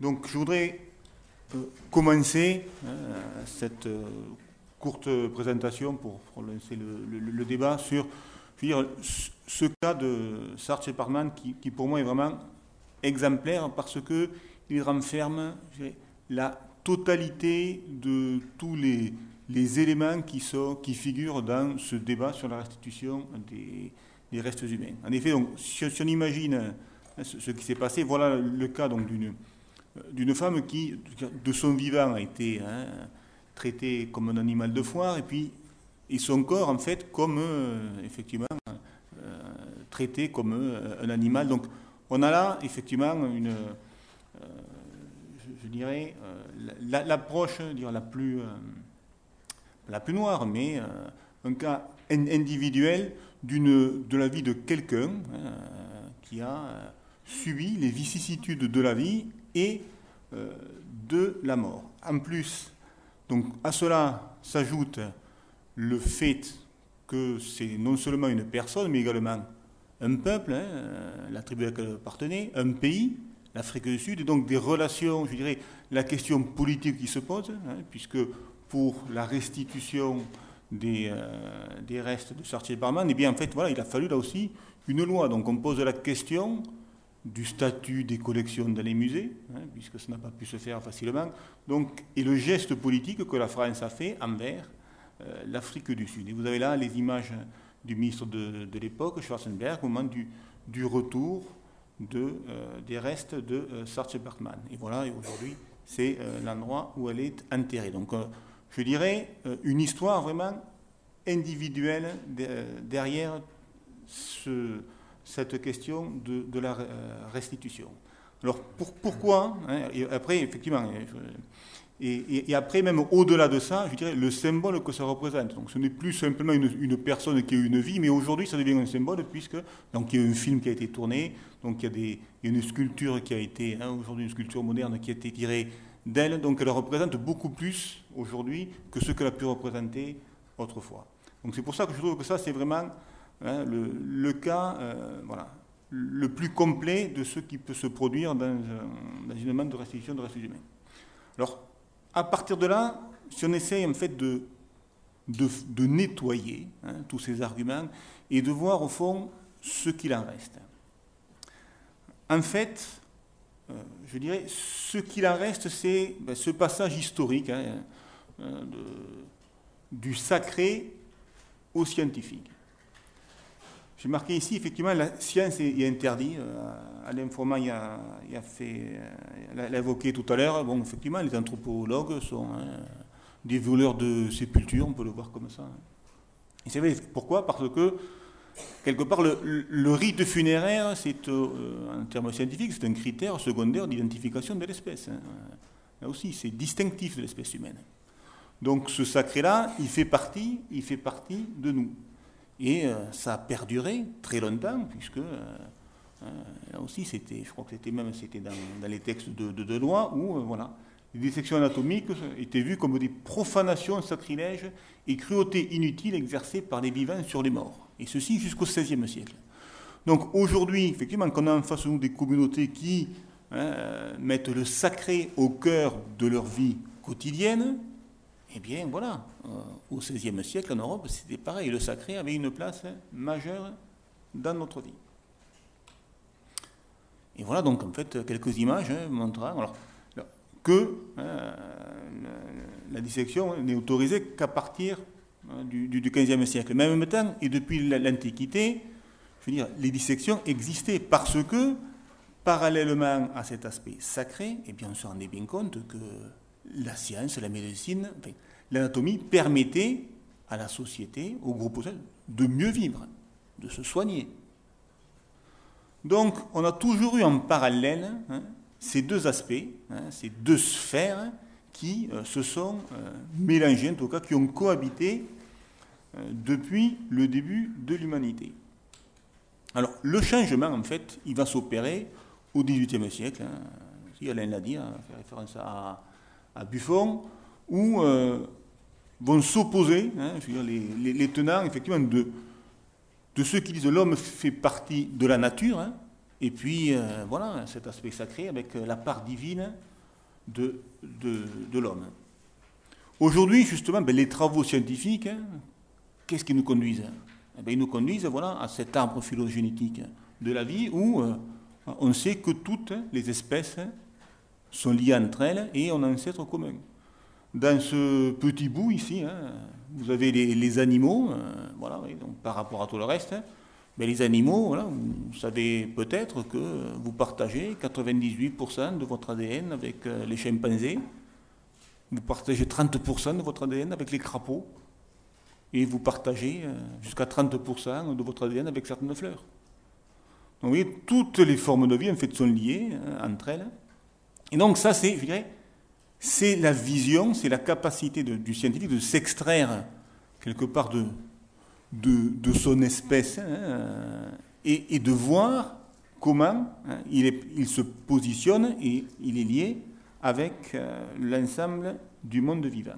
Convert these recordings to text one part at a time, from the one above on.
Donc je voudrais commencer cette courte présentation pour lancer le débat sur, je veux dire, ce cas de Saartje-Paarman qui pour moi est vraiment exemplaire parce qu'il renferme, je dirais, la totalité de tous les éléments qui figurent dans ce débat sur la restitution des restes humains. En effet, donc, si on imagine ce qui s'est passé, voilà le cas d'une femme qui, de son vivant, a été traitée comme un animal de foire, et son corps, en fait, comme, effectivement, traité comme un animal. Donc, on a là, effectivement, je dirais, l'approche la plus noire, mais un cas individuel de la vie de quelqu'un qui a subi les vicissitudes de la vie et de la mort. En plus, donc, à cela s'ajoute le fait que c'est non seulement une personne, mais également un peuple, la tribu à laquelle elle appartenait, un pays, l'Afrique du Sud, et donc des relations, je dirais, la question politique qui se pose, puisque pour la restitution des restes de Saartje-Paarman, eh bien, en fait, voilà, il a fallu là aussi une loi. Donc on pose la question du statut des collections dans les musées, puisque ça n'a pas pu se faire facilement, donc, et le geste politique que la France a fait envers l'Afrique du Sud. Et vous avez là les images du ministre de l'époque, Schwarzenberg, au moment du retour des restes de Saartje-Paarman. Et voilà, et aujourd'hui, c'est l'endroit où elle est enterrée. Donc, je dirais, une histoire vraiment individuelle derrière cette question de la restitution. Alors, pourquoi et après, effectivement, et après, même au-delà de ça, je dirais, le symbole que ça représente. Donc, ce n'est plus simplement une personne qui a une vie, mais aujourd'hui, ça devient un symbole, puisque donc, il y a un film qui a été tourné, donc il y a une sculpture qui a été, aujourd'hui une sculpture moderne qui a été tirée d'elle, donc elle représente beaucoup plus aujourd'hui que ce qu'elle a pu représenter autrefois. Donc c'est pour ça que je trouve que ça, c'est vraiment le cas voilà, le plus complet de ce qui peut se produire dans une demande de restitution de restes humains. Alors, à partir de là, si on essaye en fait de nettoyer tous ces arguments et de voir au fond ce qu'il en reste. En fait, je dirais, ce qu'il en reste, c'est ce passage historique du sacré au scientifique. J'ai marqué ici, effectivement, la science est interdite. Alain Froment l'a évoqué tout à l'heure. Bon, effectivement, les anthropologues sont des voleurs de sépultures, on peut le voir comme ça. Et c'est vrai, pourquoi? Parce que, quelque part, le rite funéraire, c'est, en termes scientifiques, c'est un critère secondaire d'identification de l'espèce. Là aussi, c'est distinctif de l'espèce humaine. Donc, ce sacré-là, il fait partie de nous. Et ça a perduré très longtemps, puisque là aussi, je crois que c'était dans les textes de loi où voilà, les dissections anatomiques étaient vues comme des profanations sacrilèges et cruautés inutiles exercées par les vivants sur les morts. Et ceci jusqu'au XVIe siècle. Donc aujourd'hui, effectivement, quand on a en face de nous des communautés qui mettent le sacré au cœur de leur vie quotidienne, eh bien, voilà, au XVIe siècle, en Europe, c'était pareil. Le sacré avait une place majeure dans notre vie. Et voilà, donc, en fait, quelques images montrant que la dissection n'est autorisée qu'à partir du XVe siècle. Mais en même temps, et depuis l'Antiquité, je veux dire, les dissections existaient parce que, parallèlement à cet aspect sacré, eh bien, on se rendait bien compte que la science, la médecine, enfin, l'anatomie permettait à la société, au groupe social, de mieux vivre, de se soigner. Donc, on a toujours eu en parallèle ces deux aspects, ces deux sphères qui se sont mélangées, en tout cas, qui ont cohabité depuis le début de l'humanité. Alors, le changement, en fait, il va s'opérer au XVIIIe siècle. Si Alain l'a dit, fait référence à Buffon, où vont s'opposer les tenants, effectivement, de ceux qui disent l'homme fait partie de la nature, Et puis, voilà, cet aspect sacré avec la part divine de l'homme. Aujourd'hui, justement, ben, les travaux scientifiques, hein, qu'est-ce qui nous conduisent? Eh ben, ils nous conduisent, voilà, à cet arbre phylogénétique de la vie où on sait que toutes les espèces sont liées entre elles et ont un ancêtre commun. Dans ce petit bout ici, hein, vous avez les animaux, voilà, oui, donc par rapport à tout le reste. Mais les animaux, voilà, vous savez peut-être que vous partagez 98% de votre ADN avec les chimpanzés, vous partagez 30% de votre ADN avec les crapauds, et vous partagez jusqu'à 30% de votre ADN avec certaines fleurs. Donc vous voyez, toutes les formes de vie en fait sont liées entre elles. Et donc ça, c'est, je dirais, c'est la vision, c'est la capacité du scientifique de s'extraire quelque part de son espèce hein, et de voir comment hein, il se positionne et il est lié avec l'ensemble du monde vivant.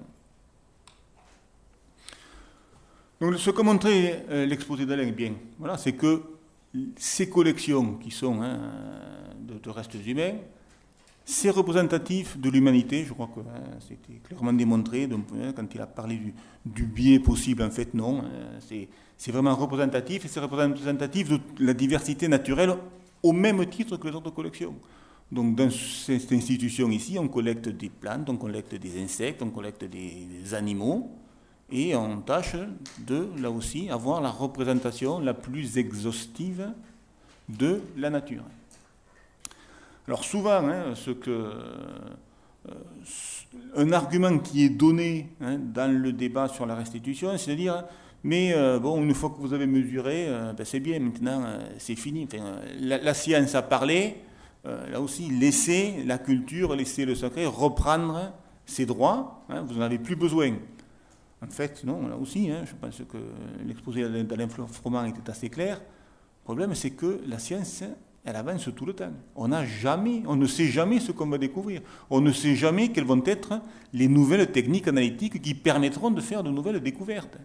Donc ce que montrait l'exposé d'Alain, bien, voilà, c'est que ces collections qui sont hein, de restes humains, c'est représentatif de l'humanité, je crois que hein, c'était clairement démontré quand il a parlé du biais possible, en fait non, c'est vraiment représentatif et c'est représentatif de la diversité naturelle au même titre que les autres collections. Donc dans cette institution ici, on collecte des plantes, on collecte des insectes, on collecte des animaux et on tâche de, là aussi, avoir la représentation la plus exhaustive de la nature. Alors souvent, hein, un argument qui est donné hein, dans le débat sur la restitution, c'est de dire, mais bon, une fois que vous avez mesuré, ben, c'est bien, maintenant c'est fini. Enfin, la science a parlé, là aussi, laissez la culture, laissez le sacré reprendre ses droits, hein, vous n'en avez plus besoin. En fait, non, là aussi, hein, je pense que l'exposé d'Alain Froment était assez clair. Le problème, c'est que la science, elle avance tout le temps. On ne sait jamais ce qu'on va découvrir. On ne sait jamais quelles vont être les nouvelles techniques analytiques qui permettront de faire de nouvelles découvertes.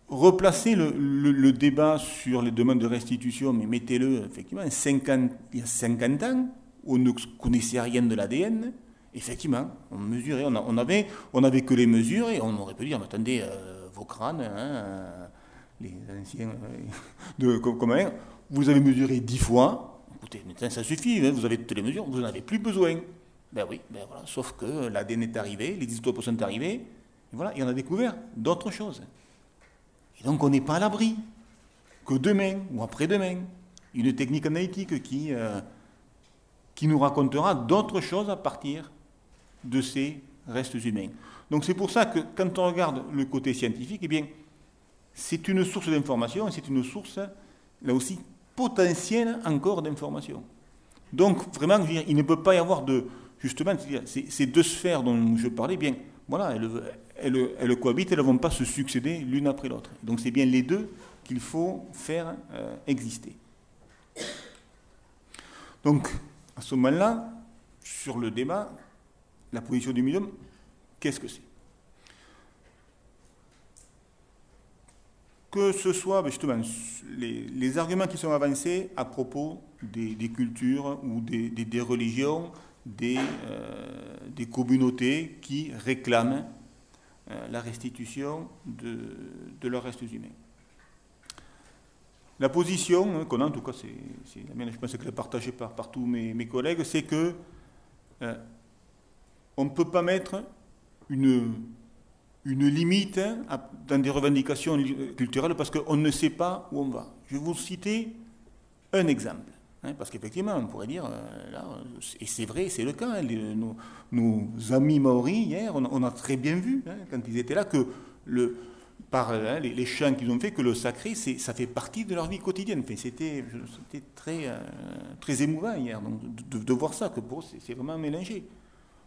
Replacez le débat sur les demandes de restitution, mais mettez-le, effectivement, il y a 50 ans, on ne connaissait rien de l'ADN. Effectivement, on mesurait, on avait que les mesures et on aurait pu dire, mais attendez, vos crânes, hein, les anciens communs, vous avez mesuré 10 fois, écoutez, maintenant ça suffit, hein, vous avez toutes les mesures, vous n'en avez plus besoin. Ben oui, ben voilà, sauf que l'ADN est arrivé, les isotopes sont arrivés, et voilà, et on a découvert d'autres choses. Et donc on n'est pas à l'abri que demain ou après-demain, une technique analytique qui nous racontera d'autres choses à partir de ces restes humains. Donc c'est pour ça que quand on regarde le côté scientifique, eh bien, c'est une source d'information et c'est une source, là aussi, potentielle encore d'information. Donc vraiment, je veux dire, il ne peut pas y avoir de... Justement, ces deux sphères dont je parlais, bien, voilà, elles cohabitent, elles ne vont pas se succéder l'une après l'autre. Donc c'est bien les deux qu'il faut faire exister. Donc, à ce moment-là, sur le débat, la position du médium, qu'est-ce que c'est? Que ce soit justement les arguments qui sont avancés à propos des cultures ou des religions, des communautés qui réclament la restitution de leurs restes humains. La position qu'on a, en tout cas, c'est la mienne, je pense qu'elle est partagée par tous mes collègues, c'est que on ne peut pas mettre une limite dans des revendications culturelles parce qu'on ne sait pas où on va. Je vais vous citer un exemple. Hein, parce qu'effectivement, on pourrait dire, là, et c'est vrai, c'est le cas, hein, nos amis maoris, hier, on a très bien vu, hein, quand ils étaient là, que par les chants qu'ils ont fait, que le sacré, ça fait partie de leur vie quotidienne. Enfin, c'était très émouvant hier, donc, de voir ça, que pour eux, c'est vraiment mélangé.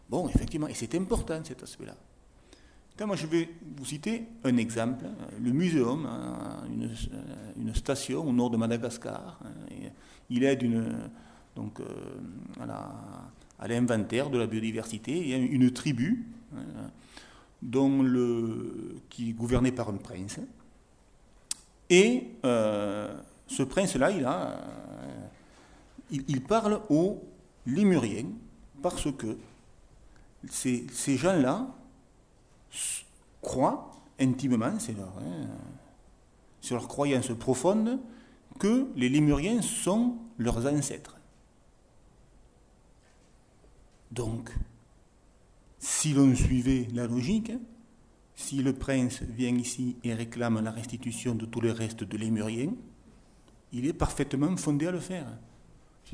Bon, effectivement, et c'est important cet aspect-là. Moi, je vais vous citer un exemple. Le muséum, une station au nord de Madagascar, il aide à l'inventaire de la biodiversité. Il y a une tribu qui est gouvernée par un prince. Et ce prince-là, il a il parle aux lémuriens parce que ces gens-là croient intimement, c'est leur croyance profonde, que les lémuriens sont leurs ancêtres. Donc, si l'on suivait la logique, si le prince vient ici et réclame la restitution de tout le reste de lémuriens, il est parfaitement fondé à le faire.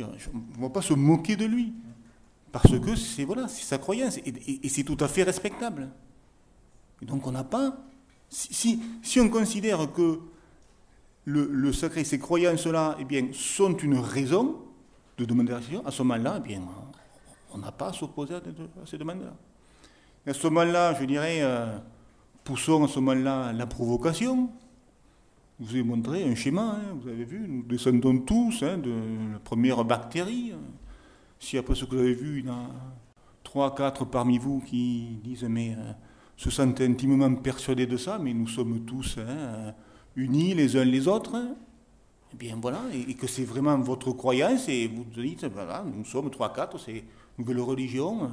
On ne va pas se moquer de lui, parce que c'est sa croyance, et c'est tout à fait respectable. Et donc on n'a pas... Si on considère que le sacré, ces croyances-là, eh bien, sont une raison de demander la restitution, à ce moment-là, eh bien, on n'a pas à s'opposer à ces demandes-là. Et à ce moment-là, je dirais, poussons à ce moment-là la provocation. Je vous ai montré un schéma, vous avez vu, nous descendons tous de la première bactérie. Si après ce que vous avez vu, il y en a 3, 4 parmi vous qui disent, mais se sentent intimement persuadés de ça, mais nous sommes tous unis les uns les autres, eh bien voilà, et que c'est vraiment votre croyance, et vous dites, voilà, nous sommes 3, 4, c'est une nouvelle religion,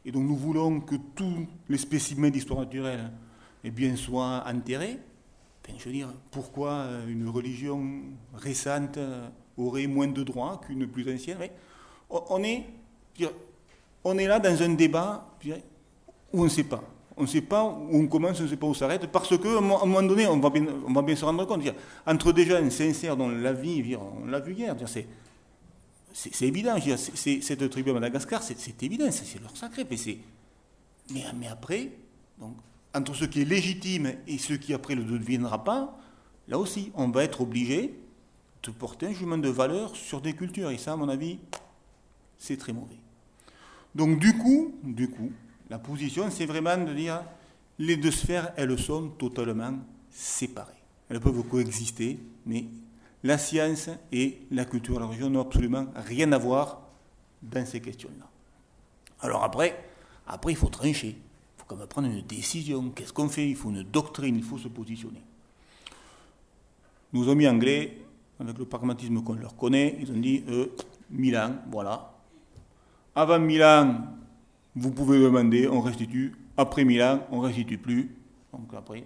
et donc nous voulons que tous les spécimens d'histoire naturelle eh bien, soient enterrés. Enfin, je veux dire, pourquoi une religion récente aurait moins de droits qu'une plus ancienne? On est là dans un débat où on ne sait pas. On ne sait pas où on commence, on ne sait pas où on s'arrête, parce qu'à un moment donné, on va bien se rendre compte. Entre des gens sincères dans la vie, on l'a vu hier, c'est évident. Cette tribu à Madagascar, c'est évident, c'est leur sacré. Mais après, donc, entre ce qui est légitime et ce qui après ne le deviendra pas, là aussi, on va être obligé de porter un jugement de valeur sur des cultures. Et ça, à mon avis, c'est très mauvais. Donc du coup, la position, c'est vraiment de dire les deux sphères, elles sont totalement séparées. Elles peuvent coexister, mais la science et la culture, la religion n'ont absolument rien à voir dans ces questions-là. Alors après, il faut trancher. Il faut quand même prendre une décision. Qu'est-ce qu'on fait? Il faut une doctrine, il faut se positionner. Nos amis anglais, avec le pragmatisme qu'on leur connaît, ils ont dit 1000 ans, voilà. Avant 1000 ans, vous pouvez demander, on restitue. Après 1000 ans, on ne restitue plus. Donc après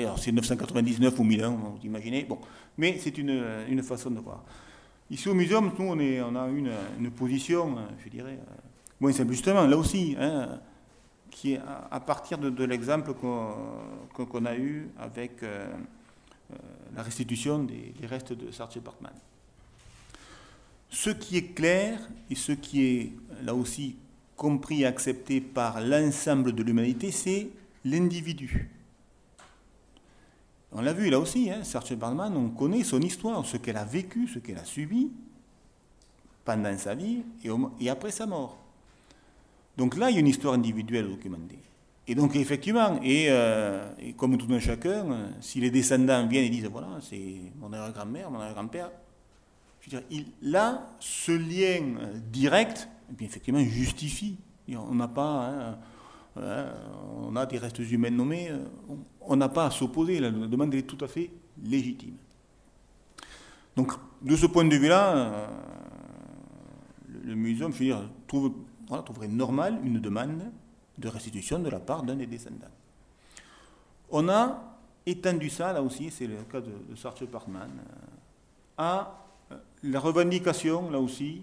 alors c'est 999 ou 1000 ans, vous imaginez. Bon, mais c'est une façon de voir. Ici au muséum, nous, on a une position, je dirais, moins simple. Justement, là aussi, qui est à partir de l'exemple qu'on a eu avec la restitution des restes de Saartjie Baartman. Ce qui est clair et ce qui est là aussi compris et accepté par l'ensemble de l'humanité, c'est l'individu. On l'a vu là aussi, Saartjie Baartman, on connaît son histoire, ce qu'elle a vécu, ce qu'elle a subi pendant sa vie et après sa mort. Donc là, il y a une histoire individuelle documentée. Et donc effectivement, et comme tout un chacun, si les descendants viennent et disent, voilà, c'est mon arrière-grand-mère, mon arrière-grand-père, je veux dire, là, ce lien direct, eh bien, effectivement, justifie. On n'a pas, on a des restes humains nommés, on n'a pas à s'opposer. La demande est tout à fait légitime. Donc, de ce point de vue-là, le muséum, je veux dire, trouverait normal une demande de restitution de la part d'un des descendants. On a étendu ça, là aussi, c'est le cas de Saartjie Baartman, à la revendication, là aussi,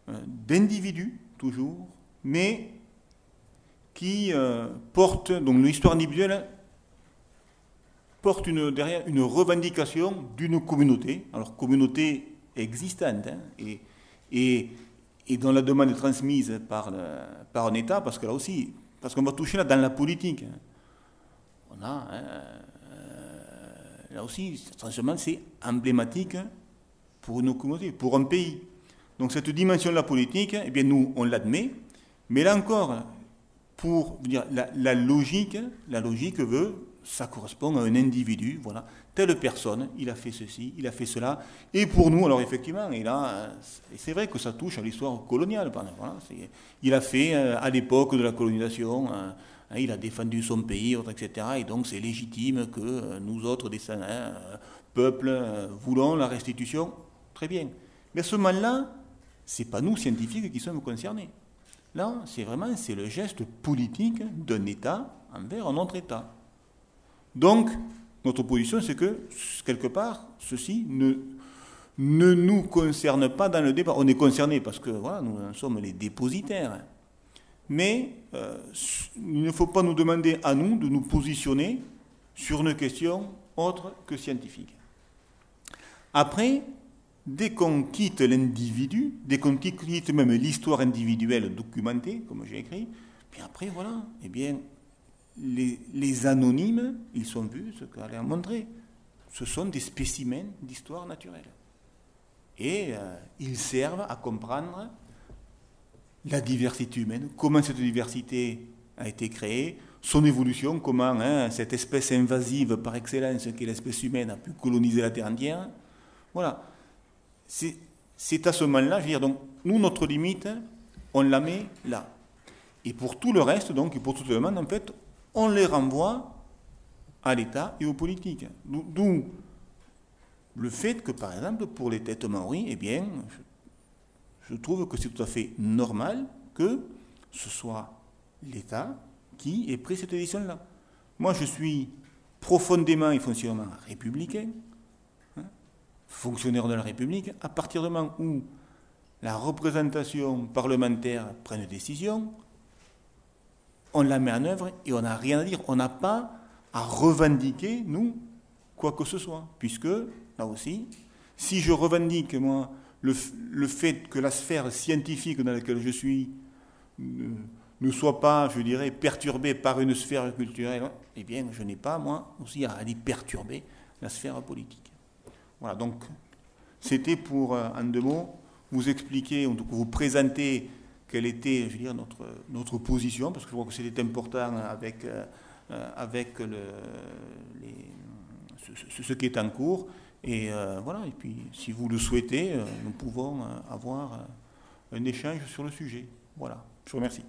d'individus, toujours, mais qui portent, donc l'histoire individuelle porte derrière une revendication d'une communauté, alors communauté existante, et dont la demande est transmise par un État, parce que là aussi, parce qu'on va toucher là dans la politique. On a, là aussi, franchement, c'est emblématique pour une communauté, pour un pays. Donc cette dimension de la politique, eh bien nous, on l'admet, mais là encore, pour dire la logique veut, ça correspond à un individu, voilà, telle personne, il a fait ceci, il a fait cela, et pour nous, alors effectivement, et là, c'est vrai que ça touche à l'histoire coloniale, voilà, il a fait à l'époque de la colonisation, il a défendu son pays, etc., et donc c'est légitime que nous autres descendants, peuples, voulons la restitution, très bien. Mais à ce moment-là, ce n'est pas nous, scientifiques, qui sommes concernés. Là, c'est le geste politique d'un État envers un autre État. Donc, notre position, c'est que, quelque part, ceci ne nous concerne pas dans le débat. On est concerné parce que, voilà, nous en sommes les dépositaires. Mais il ne faut pas nous demander à nous de nous positionner sur une question autre que scientifique. Après, dès qu'on quitte l'individu, dès qu'on quitte même l'histoire individuelle documentée, comme j'ai écrit, puis après, voilà, eh bien, les anonymes, ils sont vus, ce qu'Alain a montré. Ce sont des spécimens d'histoire naturelle. Et ils servent à comprendre la diversité humaine, comment cette diversité a été créée, son évolution, comment cette espèce invasive par excellence qu'est l'espèce humaine a pu coloniser la Terre entière. Voilà. C'est à ce moment-là, je veux dire, donc, nous, notre limite, on la met là. Et pour tout le reste, donc, et pour toute la demande, en fait, on les renvoie à l'État et aux politiques. D'où le fait que, par exemple, pour les têtes maoris, eh bien, je trouve que c'est tout à fait normal que ce soit l'État qui ait pris cette décision-là. Moi, je suis profondément et foncièrement républicain, fonctionnaire de la République. À partir du moment où la représentation parlementaire prend une décision, on la met en œuvre et on n'a rien à dire. On n'a pas à revendiquer, nous, quoi que ce soit. Puisque, là aussi, si je revendique, moi, le fait que la sphère scientifique dans laquelle je suis ne soit pas, je dirais, perturbée par une sphère culturelle, eh bien, je n'ai pas, moi, aussi à aller perturber la sphère politique. Voilà, donc, c'était pour, en 2 mots, vous expliquer, en tout cas, vous présenter quelle était, je veux dire, notre position, parce que je crois que c'était important avec ce qui est en cours. Et voilà, et puis si vous le souhaitez, nous pouvons avoir un échange sur le sujet. Voilà, je vous remercie.